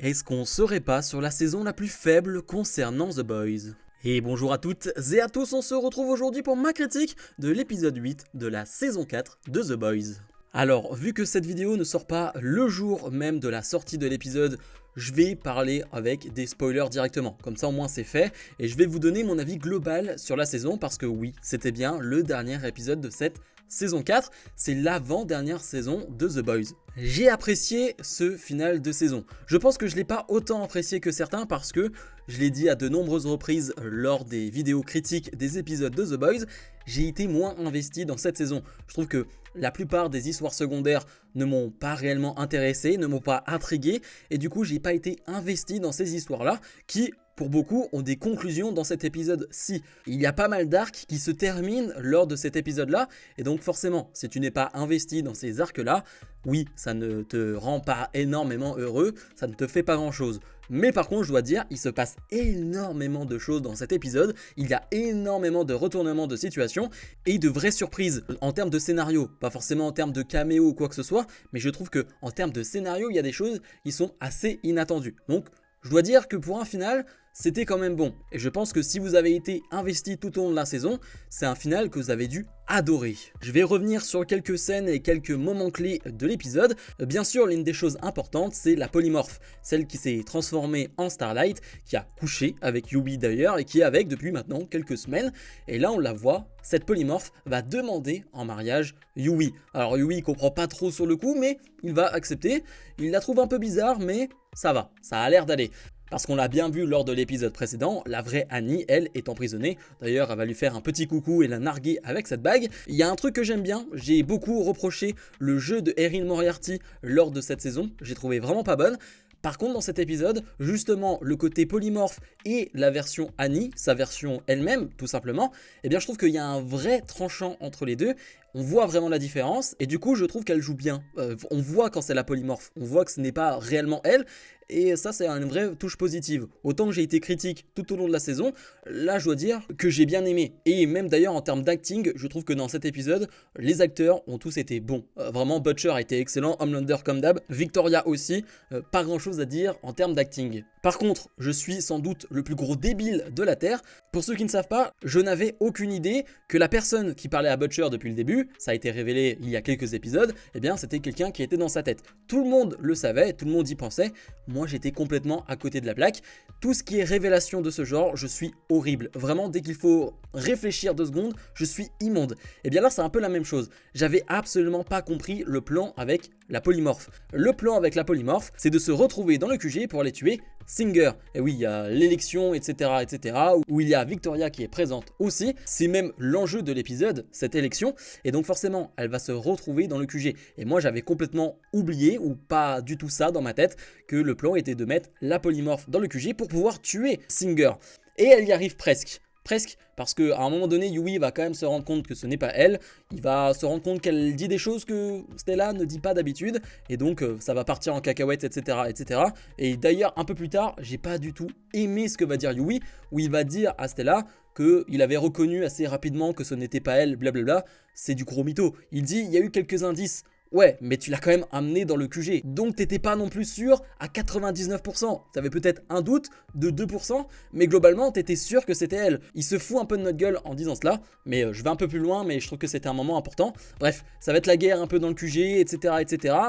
Est-ce qu'on serait pas sur la saison la plus faible concernant The Boys? Et bonjour à toutes et à tous, on se retrouve aujourd'hui pour ma critique de l'épisode 8 de la saison 4 de The Boys. Alors, vu que cette vidéo ne sort pas le jour même de la sortie de l'épisode, je vais parler avec des spoilers directement, comme ça au moins c'est fait, et je vais vous donner mon avis global sur la saison, parce que oui, c'était bien le dernier épisode de cette saison 4, c'est l'avant-dernière saison de The Boys. J'ai apprécié ce final de saison. Je pense que je ne l'ai pas autant apprécié que certains parce que, je l'ai dit à de nombreuses reprises lors des vidéos critiques des épisodes de The Boys, j'ai été moins investi dans cette saison. Je trouve que la plupart des histoires secondaires ne m'ont pas réellement intéressé, ne m'ont pas intrigué, et du coup j'ai pas été investi dans ces histoires-là qui, pour beaucoup, ont des conclusions dans cet épisode-ci. Il y a pas mal d'arcs qui se terminent lors de cet épisode-là, et donc forcément, si tu n'es pas investi dans ces arcs-là, oui, ça ne te rend pas énormément heureux, ça ne te fait pas grand-chose. Mais par contre, je dois dire, il se passe énormément de choses dans cet épisode, il y a énormément de retournements de situation et de vraies surprises en termes de scénario, pas forcément en termes de caméo ou quoi que ce soit, mais je trouve que en termes de scénario, il y a des choses qui sont assez inattendues. Donc, je dois dire que pour un final, c'était quand même bon. Et je pense que si vous avez été investi tout au long de la saison, c'est un final que vous avez dû adorer. Je vais revenir sur quelques scènes et quelques moments clés de l'épisode. Bien sûr, l'une des choses importantes, c'est la polymorphe. Celle qui s'est transformée en Starlight, qui a couché avec Yubi d'ailleurs, et qui est avec depuis maintenant quelques semaines. Et là, on la voit, cette polymorphe va demander en mariage Yui. Alors Yui comprend pas trop sur le coup, mais il va accepter. Il la trouve un peu bizarre, mais ça va, ça a l'air d'aller. Parce qu'on l'a bien vu lors de l'épisode précédent, la vraie Annie, elle, est emprisonnée. D'ailleurs, elle va lui faire un petit coucou et la narguer avec cette bague. Il y a un truc que j'aime bien, j'ai beaucoup reproché le jeu de Erin Moriarty lors de cette saison. J'ai trouvé vraiment pas bonne. Par contre, dans cet épisode, justement, le côté polymorphe et la version Annie, sa version elle-même, tout simplement, eh bien, je trouve qu'il y a un vrai tranchant entre les deux. On voit vraiment la différence et du coup, je trouve qu'elle joue bien. On voit quand c'est la polymorphe, on voit que ce n'est pas réellement elle. Et ça, c'est une vraie touche positive. Autant que j'ai été critique tout au long de la saison, là, je dois dire que j'ai bien aimé. Et même d'ailleurs, en termes d'acting, je trouve que dans cet épisode, les acteurs ont tous été bons. Vraiment, Butcher a été excellent, Homelander comme d'hab, Victoria aussi. Pas grand chose à dire en termes d'acting. Par contre, je suis sans doute le plus gros débile de la Terre. Pour ceux qui ne savent pas, je n'avais aucune idée que la personne qui parlait à Butcher depuis le début, ça a été révélé il y a quelques épisodes, eh bien c'était quelqu'un qui était dans sa tête. Tout le monde le savait, tout le monde y pensait. Moi, j'étais complètement à côté de la plaque. Tout ce qui est révélation de ce genre, je suis horrible. Vraiment, dès qu'il faut réfléchir 2 secondes, je suis immonde. Et bien là, c'est un peu la même chose. J'avais absolument pas compris le plan avec la polymorphe. Le plan avec la polymorphe, c'est de se retrouver dans le QG pour aller tuer Singer. Et oui, il y a l'élection, etc., où il y a Victoria qui est présente aussi. C'est même l'enjeu de l'épisode, cette élection. Et donc forcément, elle va se retrouver dans le QG. Et moi, j'avais complètement oublié, ou pas du tout ça dans ma tête, que le plan était de mettre la polymorphe dans le QG pour pouvoir tuer Singer. Et elle y arrive presque. Presque, parce qu'à un moment donné, Yui va quand même se rendre compte que ce n'est pas elle. Il va se rendre compte qu'elle dit des choses que Stella ne dit pas d'habitude. Et donc, ça va partir en cacahuète, etc. Et d'ailleurs, un peu plus tard, j'ai pas du tout aimé ce que va dire Yui, où il va dire à Stella qu'il avait reconnu assez rapidement que ce n'était pas elle, blablabla. C'est du gros mytho. Il dit, il y a eu quelques indices. Ouais, mais tu l'as quand même amené dans le QG, donc t'étais pas non plus sûr à 99%. T'avais peut-être un doute de 2%, mais globalement t'étais sûr que c'était elle. Il se fout un peu de notre gueule en disant cela, mais je vais un peu plus loin, mais je trouve que c'était un moment important. Bref, ça va être la guerre un peu dans le QG, etc.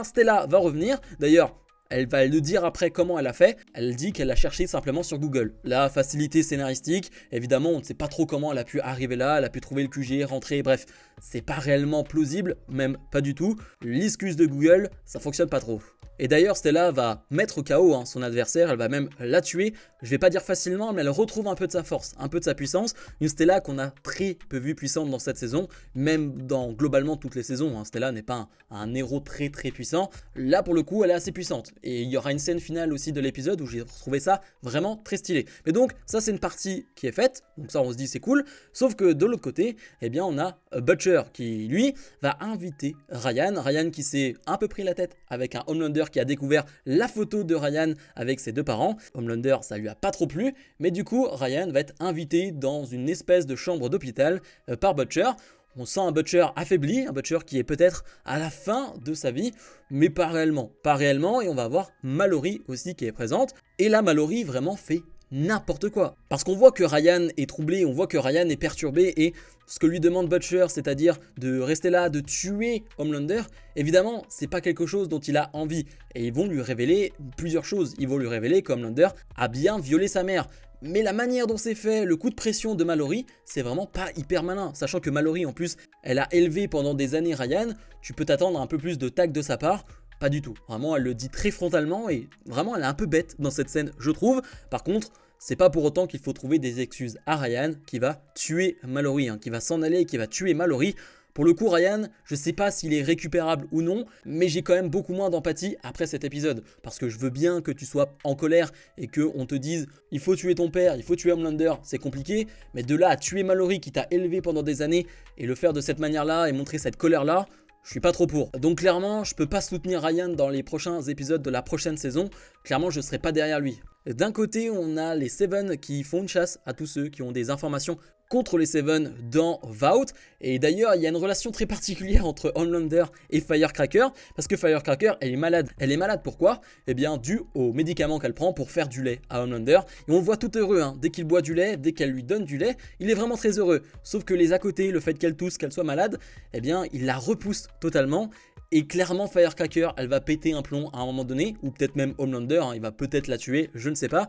Stella va revenir, d'ailleurs. Elle va le dire après comment elle a fait. Elle dit qu'elle a cherché simplement sur Google. La facilité scénaristique, évidemment, on ne sait pas trop comment elle a pu arriver là, elle a pu trouver le QG, rentrer, bref. C'est pas réellement plausible, même pas du tout. L'excuse de Google, ça fonctionne pas trop. Et d'ailleurs, Stella va mettre KO son adversaire, elle va même la tuer. Je vais pas dire facilement, mais elle retrouve un peu de sa force, un peu de sa puissance. Une Stella qu'on a très peu vu puissante dans cette saison, même dans globalement toutes les saisons. Stella n'est pas un héros très puissant. Là, pour le coup, elle est assez puissante. Et il y aura une scène finale aussi de l'épisode où j'ai retrouvé ça vraiment très stylé. Mais donc, ça c'est une partie qui est faite, donc ça on se dit c'est cool. Sauf que de l'autre côté, eh bien on a Butcher qui lui va inviter Ryan. Ryan qui s'est un peu pris la tête avec un Homelander qui a découvert la photo de Ryan avec ses 2 parents. Homelander, ça lui a pas trop plu, mais du coup Ryan va être invité dans une espèce de chambre d'hôpital par Butcher. On sent un Butcher affaibli, un Butcher qui est peut-être à la fin de sa vie, mais pas réellement. Pas réellement, et on va avoir Mallory aussi qui est présente. Et là, Mallory vraiment fait n'importe quoi. Parce qu'on voit que Ryan est troublé, on voit que Ryan est perturbé, et ce que lui demande Butcher, c'est-à-dire de rester là, de tuer Homelander, évidemment, c'est pas quelque chose dont il a envie. Et ils vont lui révéler plusieurs choses. Ils vont lui révéler qu'Homelander a bien violé sa mère. Mais la manière dont c'est fait, le coup de pression de Mallory, c'est vraiment pas hyper malin. Sachant que Mallory, en plus, elle a élevé pendant des années Ryan, tu peux t'attendre à un peu plus de tact de sa part. Pas du tout. Vraiment, elle le dit très frontalement et vraiment, elle est un peu bête dans cette scène, je trouve. Par contre, c'est pas pour autant qu'il faut trouver des excuses à Ryan qui va tuer Mallory, qui va s'en aller et qui va tuer Mallory. Pour le coup, Ryan, je sais pas s'il est récupérable ou non, mais j'ai quand même beaucoup moins d'empathie après cet épisode. Parce que je veux bien que tu sois en colère et qu'on te dise « il faut tuer ton père, il faut tuer Homelander », c'est compliqué. Mais de là à tuer Mallory qui t'a élevé pendant des années et le faire de cette manière-là et montrer cette colère-là, je suis pas trop pour. Donc clairement, je peux pas soutenir Ryan dans les prochains épisodes de la prochaine saison. Clairement, je serai pas derrière lui. D'un côté, on a les Seven qui font une chasse à tous ceux qui ont des informations contre les Seven dans Vought. Et d'ailleurs, il y a une relation très particulière entre Homelander et Firecracker, parce que Firecracker, elle est malade. Elle est malade pourquoi? Eh bien, dû aux médicaments qu'elle prend pour faire du lait à Homelander. Et on le voit tout heureux, dès qu'il boit du lait, dès qu'elle lui donne du lait, il est vraiment très heureux. Sauf que les à côté, le fait qu'elle tousse, qu'elle soit malade, eh bien, il la repousse totalement. Et clairement, Firecracker, elle va péter un plomb à un moment donné, ou peut-être même Homelander, il va peut-être la tuer, je ne sais pas.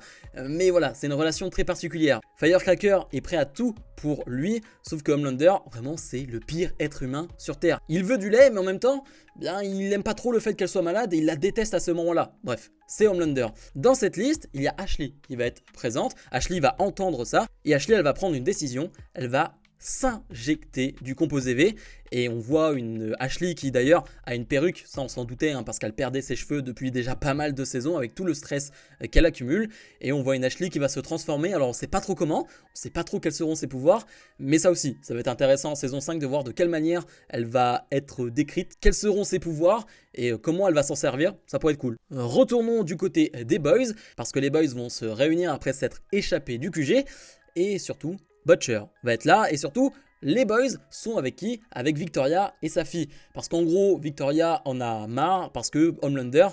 Mais voilà, c'est une relation très particulière. Firecracker est prêt à tout pour lui, sauf que Homelander, vraiment, c'est le pire être humain sur Terre. Il veut du lait, mais en même temps, bien, il n'aime pas trop le fait qu'elle soit malade et il la déteste à ce moment-là. Bref, c'est Homelander. Dans cette liste, il y a Ashley qui va être présente. Ashley va entendre ça, et Ashley, elle va prendre une décision. Elle va s'injecter du composé V, et on voit une Ashley qui d'ailleurs a une perruque, ça on s'en doutait, parce qu'elle perdait ses cheveux depuis déjà pas mal de saisons avec tout le stress qu'elle accumule, et on voit une Ashley qui va se transformer. Alors on sait pas trop comment, on sait pas trop quels seront ses pouvoirs, mais ça aussi, ça va être intéressant en saison 5 de voir de quelle manière elle va être décrite, quels seront ses pouvoirs et comment elle va s'en servir, ça pourrait être cool. Retournons du côté des Boys, parce que les Boys vont se réunir après s'être échappés du QG, et surtout Butcher va être là, et surtout les Boys sont avec qui? Avec Victoria et sa fille. Parce qu'en gros, Victoria en a marre parce que Homelander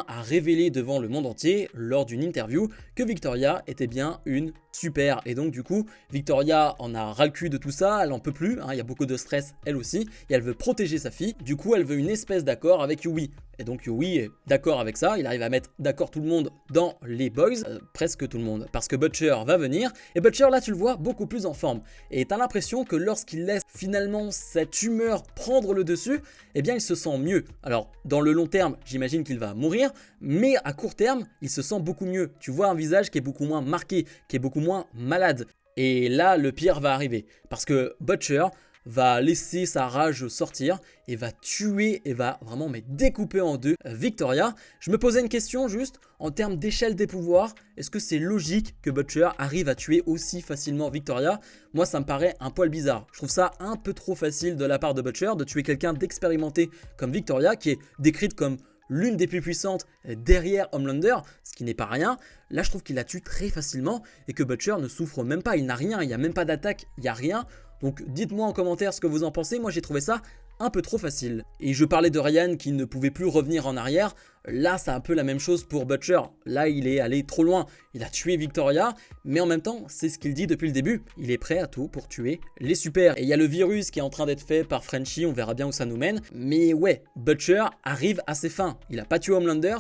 a révélé devant le monde entier lors d'une interview que Victoria était bien une super. Et donc du coup, Victoria en a ras le cul de tout ça, elle en peut plus, il y a beaucoup de stress elle aussi, et elle veut protéger sa fille. Du coup, elle veut une espèce d'accord avec Yui. Et donc Yui est d'accord avec ça, il arrive à mettre d'accord tout le monde dans les Boys, presque tout le monde, parce que Butcher va venir, et Butcher là tu le vois beaucoup plus en forme, et t'as l'impression que lorsqu'il laisse finalement cette humeur prendre le dessus, eh bien il se sent mieux. Alors dans le long terme, j'imagine qu'il va mourir, mais à court terme, il se sent beaucoup mieux. Tu vois un visage qui est beaucoup moins marqué, qui est beaucoup moins malade, et là le pire va arriver, parce que Butcher va laisser sa rage sortir et va tuer et va vraiment découper en deux Victoria. Je me posais une question juste en termes d'échelle des pouvoirs. Est-ce que c'est logique que Butcher arrive à tuer aussi facilement Victoria? Moi ça me paraît un poil bizarre. Je trouve ça un peu trop facile de la part de Butcher de tuer quelqu'un d'expérimenté comme Victoria, qui est décrite comme l'une des plus puissantes derrière Homelander, ce qui n'est pas rien. Là je trouve qu'il la tue très facilement et que Butcher ne souffre même pas, il n'a rien, il n'y a même pas d'attaque, il n'y a rien. Donc dites-moi en commentaire ce que vous en pensez, moi j'ai trouvé ça un peu trop facile. Et je parlais de Ryan qui ne pouvait plus revenir en arrière, là c'est un peu la même chose pour Butcher. Là il est allé trop loin, il a tué Victoria, mais en même temps c'est ce qu'il dit depuis le début, il est prêt à tout pour tuer les super. Et il y a le virus qui est en train d'être fait par Frenchie, on verra bien où ça nous mène, mais ouais, Butcher arrive à ses fins, il a pas tué Homelander,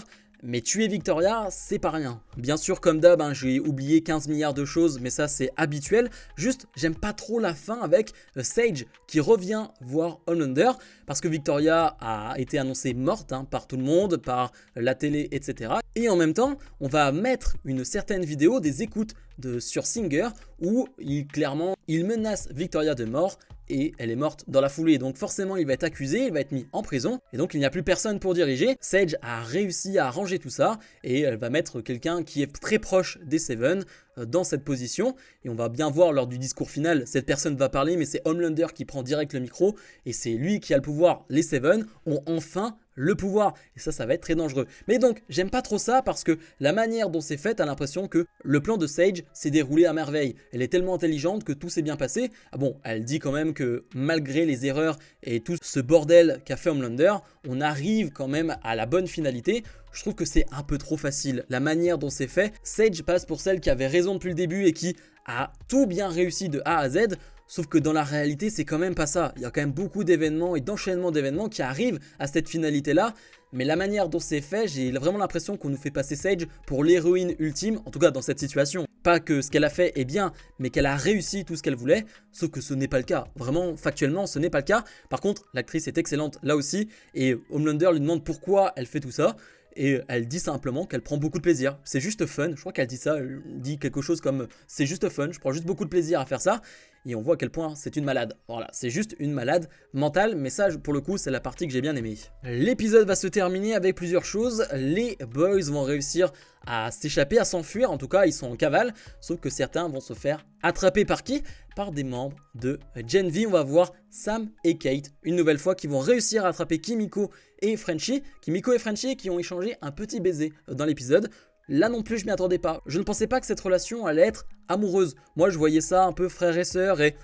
mais tuer Victoria, c'est pas rien. Bien sûr, comme d'hab, j'ai oublié 15 milliards de choses, mais ça c'est habituel. Juste, j'aime pas trop la fin avec Sage qui revient voir Homelander, parce que Victoria a été annoncée morte par tout le monde, par la télé, etc. Et en même temps, on va mettre une certaine vidéo des écoutes sur Singer où clairement il menace Victoria de mort. Et elle est morte dans la foulée, donc forcément il va être accusé, il va être mis en prison, et donc il n'y a plus personne pour diriger. Sage a réussi à arranger tout ça, et elle va mettre quelqu'un qui est très proche des Seven, dans cette position. Et on va bien voir lors du discours final, cette personne va parler, mais c'est Homelander qui prend direct le micro. Et c'est lui qui a le pouvoir. Les Seven ont enfin le pouvoir. Et ça va être très dangereux. Mais donc, j'aime pas trop ça parce que la manière dont c'est fait, t'as l'impression que le plan de Sage s'est déroulé à merveille. Elle est tellement intelligente que tout s'est bien passé. Ah bon, elle dit quand même que malgré les erreurs et tout ce bordel qu'a fait Homelander, on arrive quand même à la bonne finalité. Je trouve que c'est un peu trop facile. La manière dont c'est fait, Sage passe pour celle qui avait raison depuis le début et qui a tout bien réussi de A à Z. Sauf que dans la réalité, c'est quand même pas ça. Il y a quand même beaucoup d'événements et d'enchaînements d'événements qui arrivent à cette finalité-là. Mais la manière dont c'est fait, j'ai vraiment l'impression qu'on nous fait passer Sage pour l'héroïne ultime, en tout cas dans cette situation. Pas que ce qu'elle a fait est bien, mais qu'elle a réussi tout ce qu'elle voulait, sauf que ce n'est pas le cas. Vraiment, factuellement, ce n'est pas le cas. Par contre, l'actrice est excellente là aussi, et Homelander lui demande pourquoi elle fait tout ça. Et elle dit simplement qu'elle prend beaucoup de plaisir. C'est juste fun. Je crois qu'elle dit ça. Elle dit quelque chose comme c'est juste fun. Je prends juste beaucoup de plaisir à faire ça. Et on voit à quel point c'est une malade. Voilà, c'est juste une malade mentale. Mais ça, pour le coup, c'est la partie que j'ai bien aimée. L'épisode va se terminer avec plusieurs choses. Les boys vont réussir à s'échapper, à s'enfuir. En tout cas, ils sont en cavale. Sauf que certains vont se faire attraper par qui? Par des membres de Gen V. On va voir Sam et Kate une nouvelle fois qui vont réussir à attraper Kimiko et Frenchie. Kimiko et Frenchie qui ont échangé un petit baiser dans l'épisode. Là non plus, je m'y attendais pas. Je ne pensais pas que cette relation allait être amoureuse. Moi, je voyais ça un peu frère et sœur et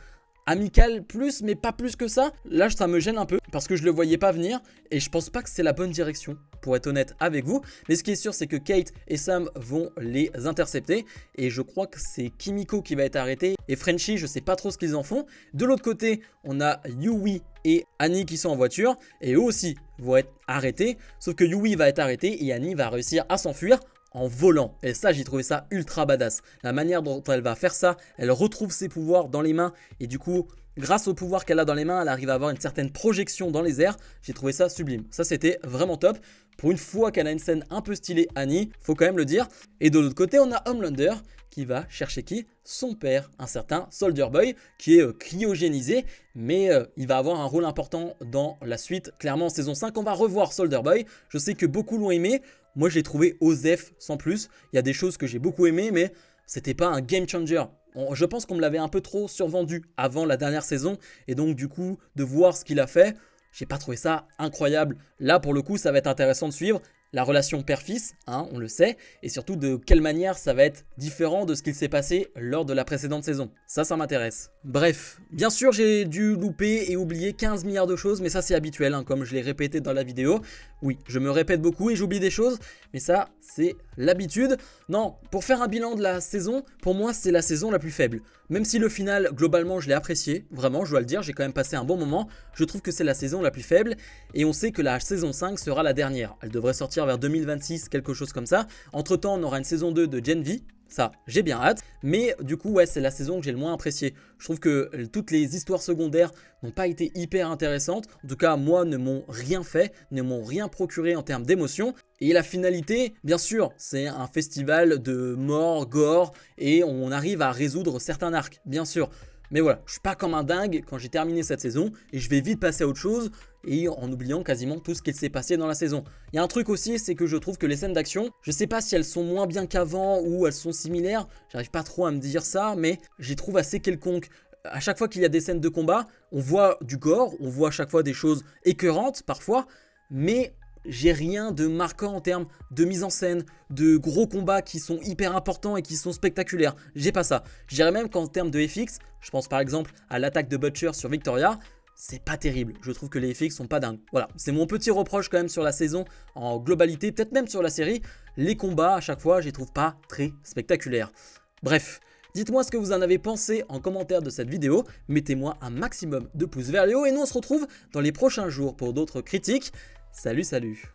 amical plus, mais pas plus que ça. Là, ça me gêne un peu parce que je le voyais pas venir et je pense pas que c'est la bonne direction, pour être honnête avec vous. Mais ce qui est sûr, c'est que Kate et Sam vont les intercepter et je crois que c'est Kimiko qui va être arrêtée et Frenchie, je sais pas trop ce qu'ils en font. De l'autre côté, on a Yui et Annie qui sont en voiture et eux aussi vont être arrêtés. Sauf que Yui va être arrêté et Annie va réussir à s'enfuir en volant. Et ça, j'ai trouvé ça ultra badass. La manière dont elle va faire ça, elle retrouve ses pouvoirs dans les mains et du coup, grâce au pouvoir qu'elle a dans les mains, elle arrive à avoir une certaine projection dans les airs. J'ai trouvé ça sublime. Ça, c'était vraiment top. Pour une fois qu'elle a une scène un peu stylée, Annie, faut quand même le dire. Et de l'autre côté, on a Homelander qui va chercher qui? Son père, un certain Soldier Boy, qui est cryogénisé, mais il va avoir un rôle important dans la suite. Clairement, en saison 5, on va revoir Soldier Boy. Je sais que beaucoup l'ont aimé. Moi, je l'ai trouvé osef sans plus. Il y a des choses que j'ai beaucoup aimées, mais c'était pas un game changer. Je pense qu'on me l'avait un peu trop survendu avant la dernière saison, et donc du coup, de voir ce qu'il a fait, j'ai pas trouvé ça incroyable. Là, pour le coup, ça va être intéressant de suivre la relation père-fils, hein, on le sait, et surtout de quelle manière ça va être différent de ce qu'il s'est passé lors de la précédente saison. Ça m'intéresse. Bref, bien sûr, j'ai dû louper et oublier 15 milliards de choses, mais ça c'est habituel, hein, comme je l'ai répété dans la vidéo. Oui, je me répète beaucoup et j'oublie des choses, mais ça, c'est l'habitude. Non, pour faire un bilan de la saison, pour moi, c'est la saison la plus faible. Même si le final, globalement, je l'ai apprécié, vraiment, je dois le dire, j'ai quand même passé un bon moment, je trouve que c'est la saison la plus faible, et on sait que la saison 5 sera la dernière. Elle devrait sortir vers 2026, quelque chose comme ça. Entre temps, on aura une saison 2 de Gen V. Ça, j'ai bien hâte. Mais du coup, ouais, c'est la saison que j'ai le moins appréciée. Je trouve que toutes les histoires secondaires n'ont pas été hyper intéressantes. En tout cas, moi, ne m'ont rien fait, ne m'ont rien procuré en termes d'émotion. Et la finalité, bien sûr, c'est un festival de mort, gore, et on arrive à résoudre certains arcs, bien sûr. Mais voilà, je suis pas comme un dingue quand j'ai terminé cette saison et je vais vite passer à autre chose et en oubliant quasiment tout ce qui s'est passé dans la saison. Il y a un truc aussi, c'est que je trouve que les scènes d'action, je sais pas si elles sont moins bien qu'avant ou elles sont similaires, j'arrive pas trop à me dire ça, mais je les trouve assez quelconques. À chaque fois qu'il y a des scènes de combat, on voit du gore, on voit à chaque fois des choses écœurantes parfois, mais j'ai rien de marquant en termes de mise en scène, de gros combats qui sont hyper importants et qui sont spectaculaires. J'ai pas ça. Je dirais même qu'en termes de FX, je pense par exemple à l'attaque de Butcher sur Victoria, c'est pas terrible. Je trouve que les FX sont pas dingues. Voilà, c'est mon petit reproche quand même sur la saison en globalité, peut-être même sur la série. Les combats à chaque fois, je les trouve pas très spectaculaires. Bref. Dites-moi ce que vous en avez pensé en commentaire de cette vidéo, mettez-moi un maximum de pouces vers le haut et nous on se retrouve dans les prochains jours pour d'autres critiques. Salut, salut!